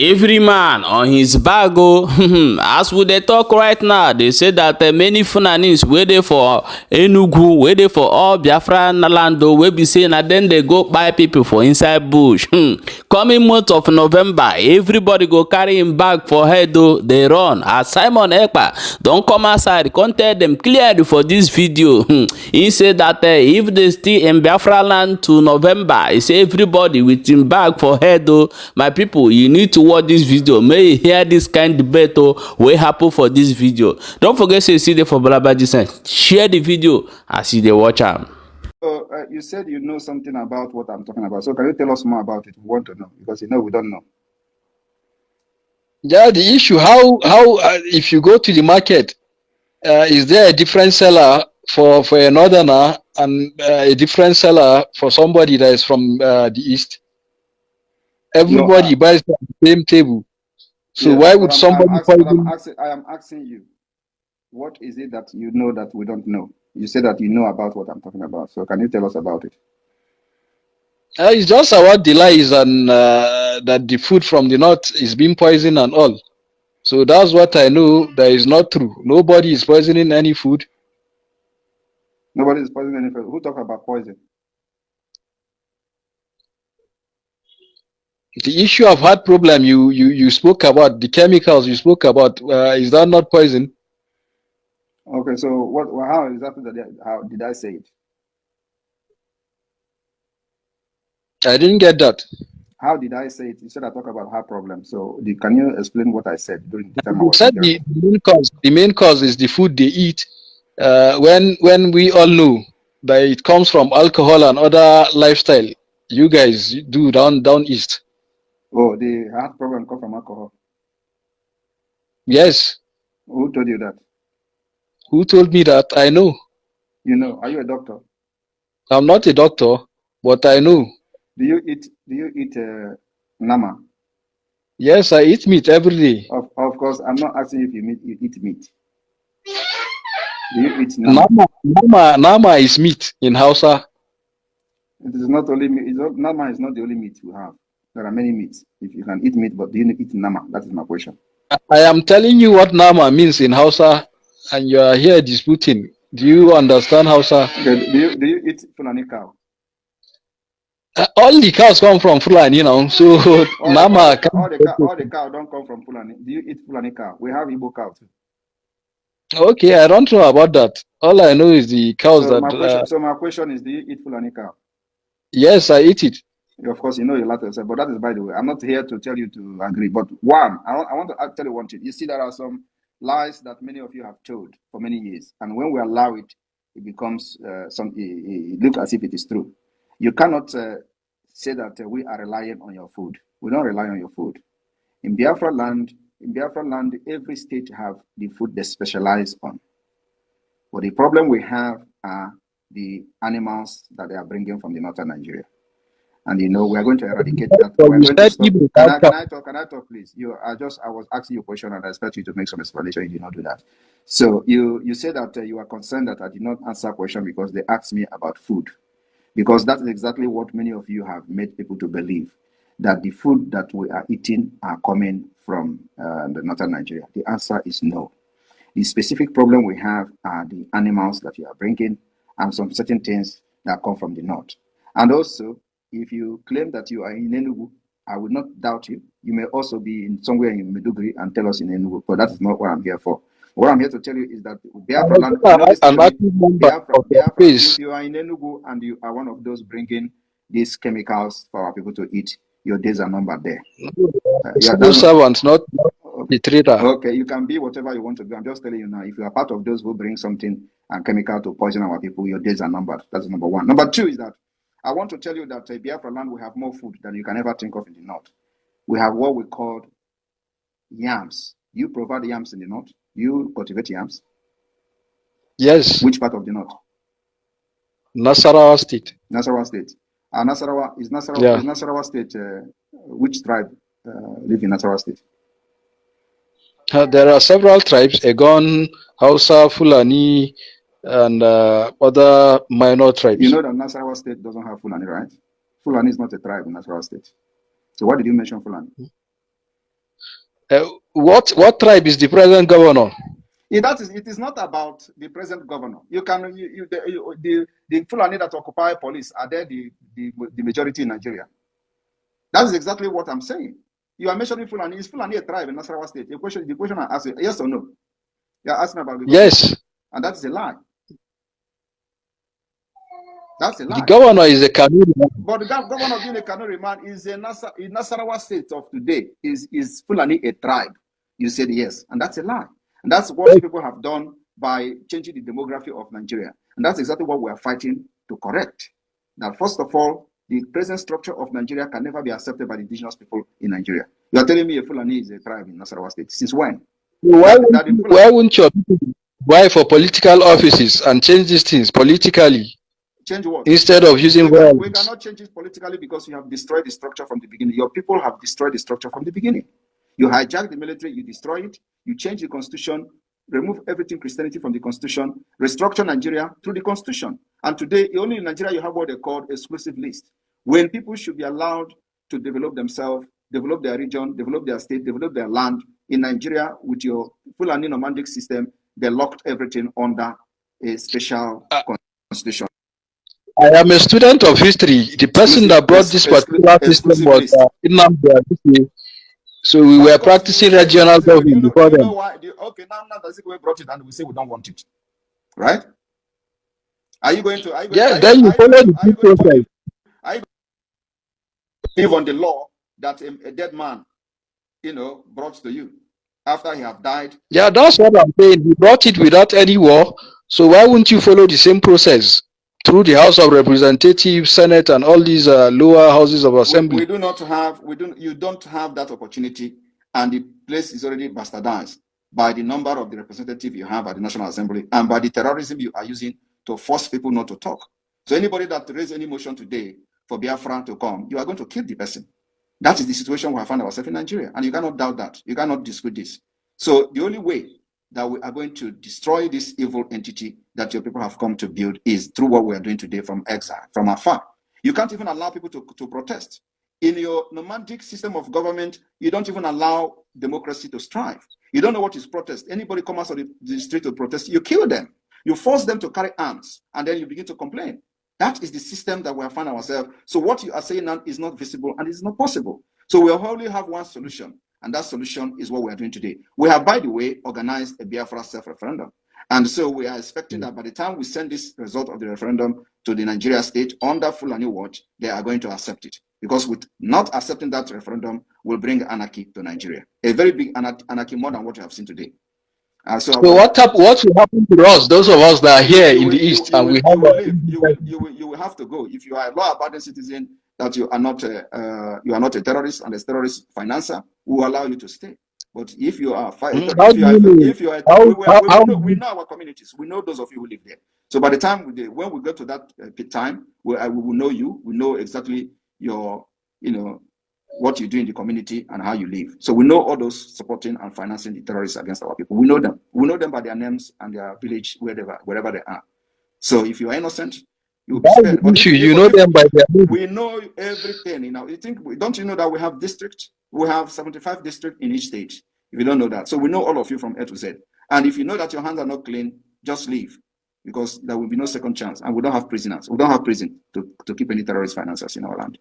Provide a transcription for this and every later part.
Every man on his bag oh. As we dey talk right now, they say that many Fulanis wey dey for Enugu, wey dey for all BiafraLand oh, wey be say na dem dey go kpai people for inside bush. Coming month of November, everybody go carry him bag for head oh, dey run. As Simon Ekpa don come outside come tell dem clearly for this video. He say that if they still in BiafraLand to November, he say everybody with him bag for head oh. My people, you need to watch this video. May you hear this kind debate oh, wey happen for this video. Don't forget to see the for Balabaji. Share the video as you dey watch am. So you said you know something about what I'm talking about. So can you tell us more about it? We want to know because we don't know. Yeah, the issue how if you go to the market, is there a different seller for a northerner and a different seller for somebody that is from the east? Everybody buys from the same table. So why would somebody? I am asking you, what is it that you know that we don't know? You said that you know about what I'm talking about. So can you tell us about it? It's just about the lies and that the food from the north is being poisoned and all. So that's what I know that is not true. Nobody is poisoning any food. Nobody is poisoning any food. Who talk about poison? The issue of heart problem you spoke about, the chemicals you spoke about, is that not poison? Okay, so how exactly how did I say it? I didn't get that. How did I say it? You said I talk about heart problem. So can you explain what I said during the time I You was said the main cause is the food they eat. When we all know that it comes from alcohol and other lifestyle you guys do down east. Oh, the heart problem comes from alcohol. Yes. Who told you that? Who told me that? I know. You know. Are you a doctor? I'm not a doctor, but I know. Do you eat nama? Yes, I eat meat every day. Of course, I'm not asking if you eat meat. Do you eat nama? Nama is meat in Hausa. It is not only meat. Nama is not the only meat we have. There are many meats. If you can eat meat, but do you eat nama? That is my question. I am telling you what nama means in Hausa, and you are here disputing. Do you understand Hausa? Okay. Do you eat Fulani cow? All the cows come from Fulani, you know. So nama. All the cow don't come from Fulani. Do you eat Fulani cow? We have Igbo cow too. Okay, I don't know about that. All I know is the cows so my question is, do you eat Fulani cow? Yes, I eat it. Of course, you know you like to say, but that is by the way. I'm not here to tell you to agree. But one, I want to tell you one thing. You see, there are some lies that many of you have told for many years, and when we allow it, it becomes it looks as if it is true. You cannot say that we are relying on your food. We don't rely on your food. In BiafraLand, every state have the food they specialize on. But the problem we have are the animals that they are bringing from the northern Nigeria. And we are going to eradicate that. We're going to stop. Can I talk, please? I was asking you a question and I expect you to make some explanation. You did not do that. So you said that you are concerned that I did not answer a question because they asked me about food. Because that is exactly what many of you have made people to believe, that the food that we are eating are coming from the northern Nigeria. The answer is no. The specific problem we have are the animals that you are bringing and some certain things that come from the north. And also, if you claim that you are in Enugu, I would not doubt you. You may also be in somewhere in Meduguri and tell us in Enugu, but that is not what I'm here for. What I'm here to tell you is that BiafraLand, if you are in Enugu and you are one of those bringing these chemicals for our people to eat, your days are numbered there. Servants, not the trader. Okay, you can be whatever you want to be. I'm just telling you now, if you are part of those who bring something and chemical to poison our people, your days are numbered. That's number one. Number two is that I want to tell you that BiafraLand will have more food than you can ever think of in the north. We have what we call yams. You provide yams in the north. You cultivate yams. Yes. Which part of the north? Nasarawa State. Nasarawa State. Is Nasarawa State, which tribe live in Nasarawa State? There are several tribes, Egon, Hausa, Fulani, and other minor tribes. You know that Nasarawa State doesn't have Fulani, right? Fulani is not a tribe in Nasarawa State. So why did you mention Fulani? What tribe is the present governor? It is not about the present governor. You can the Fulani that occupy police are there the majority in Nigeria. That is exactly what I'm saying. You are mentioning Fulani. Is Fulani a tribe in Nasarawa state? The question I ask you, yes or no? You are asking about the governor. Yes. And that is a lie. That's a lie. The governor is a Kanuri. But the governor being a Kanuri man is in Nasarawa state of today. Is Fulani a tribe? You said yes. And that's a lie. And that's what people have done by changing the demography of Nigeria. And that's exactly what we are fighting to correct. Now, first of all, the present structure of Nigeria can never be accepted by the indigenous people in Nigeria. You are telling me a Fulani is a tribe in Nasarawa state. Since when? Why wouldn't your people vie for political offices and change these things politically? Change what? Instead of using violence. We cannot change it politically because you have destroyed the structure from the beginning. Your people have destroyed the structure from the beginning. You hijack the military, you destroy it, you change the constitution, remove everything Christianity from the constitution, restructure Nigeria through the constitution. And today, only in Nigeria, you have what they call exclusive list. When people should be allowed to develop themselves, develop their region, develop their state, develop their land. In Nigeria, with your Fulani nomadic system, they locked everything under a special constitution. I am a student of history. The person that brought this particular system was Nnamdi. So we were practicing regional government before them. Okay, now that's we brought it and we say we don't want it. Right? Are you going to? Then you follow the process. Are you live on the law that a dead man, brought to you after he have died? Yeah, that's what I'm saying. He brought it without any war. So why wouldn't you follow the same process through the House of Representatives, Senate, and all these lower houses of assembly? You don't have that opportunity, and the place is already bastardized by the number of the representatives you have at the National Assembly and by the terrorism you are using to force people not to talk. So anybody that raises any motion today for Biafra to come, you are going to kill the person. That is the situation we have found ourselves in Nigeria, and you cannot doubt that. You cannot dispute this. So the only way that we are going to destroy this evil entity that your people have come to build is through what we are doing today from exile, from afar. You can't even allow people to protest. In your nomadic system of government, you don't even allow democracy to strive. You don't know what is protest. Anybody come out of the street to protest, you kill them. You force them to carry arms, and then you begin to complain. That is the system that we have found ourselves. So what you are saying now is not visible and is not possible. So we only have one solution, and that solution is what we are doing today. We have, by the way, organized a Biafra self-referendum. And so we are expecting that by the time we send this result of the referendum to the Nigeria state under Fulani watch, they are going to accept it. Because with not accepting that referendum will bring anarchy to Nigeria. A very big anarchy, more than what you have seen today. So what will happen to us, those of us that are here in the East, and we have you will have to go. If you are a law-abiding citizen, that you are not a terrorist and a terrorist financer, we will allow you to stay. But if you are we know our communities, we know those of you who live there. So by the time when we go to that time, we will know you. We know exactly your what you do in the community and how you live. So we know all those supporting and financing the terrorists against our people. We know them. We know them by their names and their village, wherever they are. So if you are innocent, you will be spared. But you know them by their name. We know everything. Don't you know that we have districts? We have 75 districts in each state. If you don't know that. So we know all of you from A to Z. And if you know that your hands are not clean, just leave. Because there will be no second chance. And we don't have prisoners. We don't have prison to keep any terrorist financiers in our land.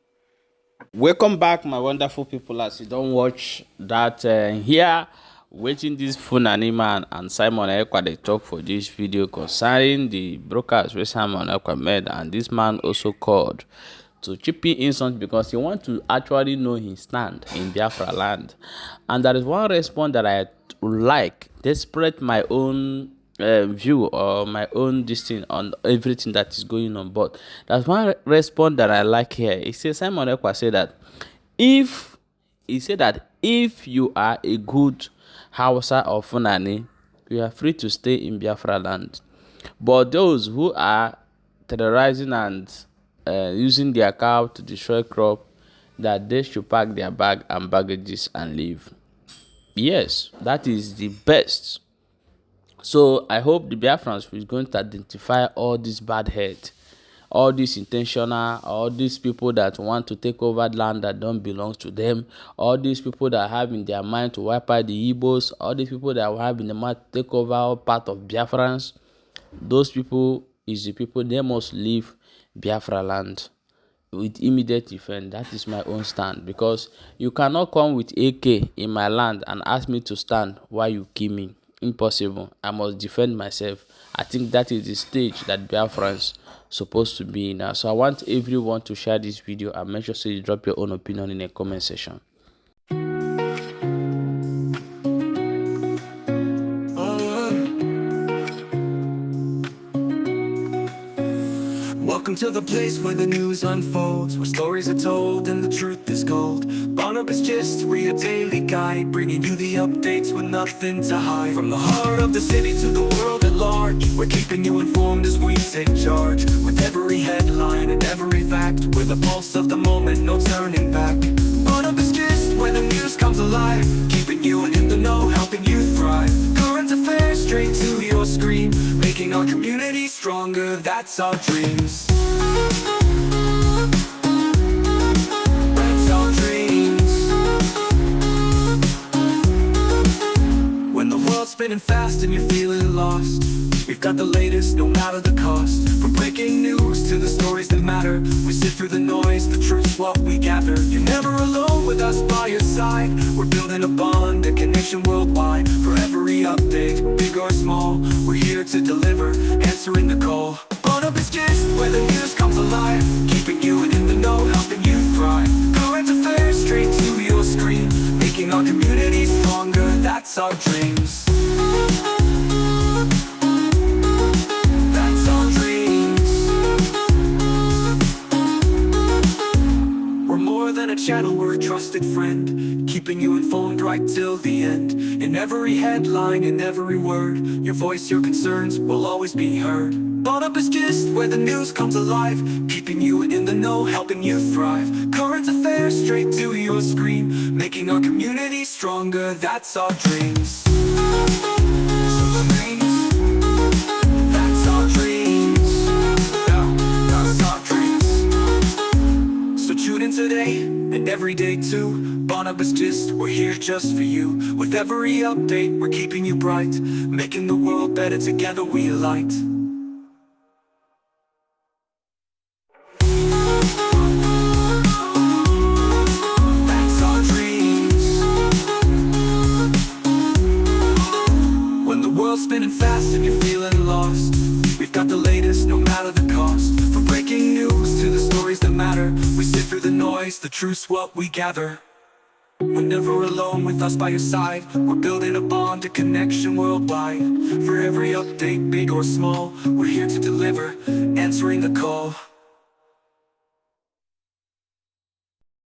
Welcome back, my wonderful people. As you don't watch that here, waiting this Fulani man and Simon Ekpa they talk for this video concerning the brokers where Simon Ekpa made, and this man also called to chip in something because he want to actually know his stand in Biafra land. And there is one response that I would like, despite my own view or my own distance on everything that is going on, but there's one response that I like here. He says Simon Ekpa said that if you are a good Hausa or Fulani, you are free to stay in Biafra land. But those who are terrorizing and using their cow to destroy crop, that they should pack their bag and baggages and leave. Yes, that is the best. So I hope the Biafrans is going to identify all these bad heads all these intentional, all these people that want to take over land that don't belong to them, all these people that have in their mind to wipe out the Igbos, all these people that have in their mind to take over all part of Biafrans, those people is the people, they must leave Biafra land with immediate effect. That is my own stand, because you cannot come with AK in my land and ask me to stand while you kill me. Impossible. I must defend myself. I think that is the stage that Biafrans supposed to be in now. So I want everyone to share this video and make sure so you drop your own opinion in the comment section. Welcome to the place where the news unfolds, where stories are told and the truth is gold. Barnabas Gist, we're your daily guide, bringing you the updates with nothing to hide. From the heart of the city to the world at large, we're keeping you informed as we take charge. With every headline and every fact, we're the pulse of the moment, no turning back. Barnabas Gist, where the news comes alive, keeping you in the know, helping you thrive. Current affairs straight to your screen, making our community stronger, that's our dreams. That's our dreams. When the world's spinning fast and you're feeling lost, we've got the latest, no matter the cost. From breaking news to the stories that matter, we sift through the noise, the truth's what we gather. You're never alone with us by your side. We're building a bond, a connection worldwide. For every update, big or small, we're here to deliver, answering the call. Barnabas Gist, where the news comes alive, keeping you in the know, helping you thrive. Current affairs straight to your screen, making our community stronger, that's our dreams. That's our dreams. We're more than a channel, we're a trusted friend, keeping you informed right till the end. In every headline, in every word, your voice, your concerns will always be heard. Barnabas Gist, where the news comes alive, keeping you in the know, helping you thrive. Current affairs straight to your screen, making our community stronger, that's our dreams. That's our dreams. Yeah, that's our dreams. So tune in today and every day too. Barnabas Gist, we're here just for you. With every update, we're keeping you bright, making the world better together, we light. Spinning fast and you're feeling lost, we've got the latest, no matter the cost. From breaking news to the stories that matter, we sift through the noise, the truth's what we gather. We're never alone with us by your side, we're building a bond, a connection worldwide. For every update, big or small, we're here to deliver, answering the call.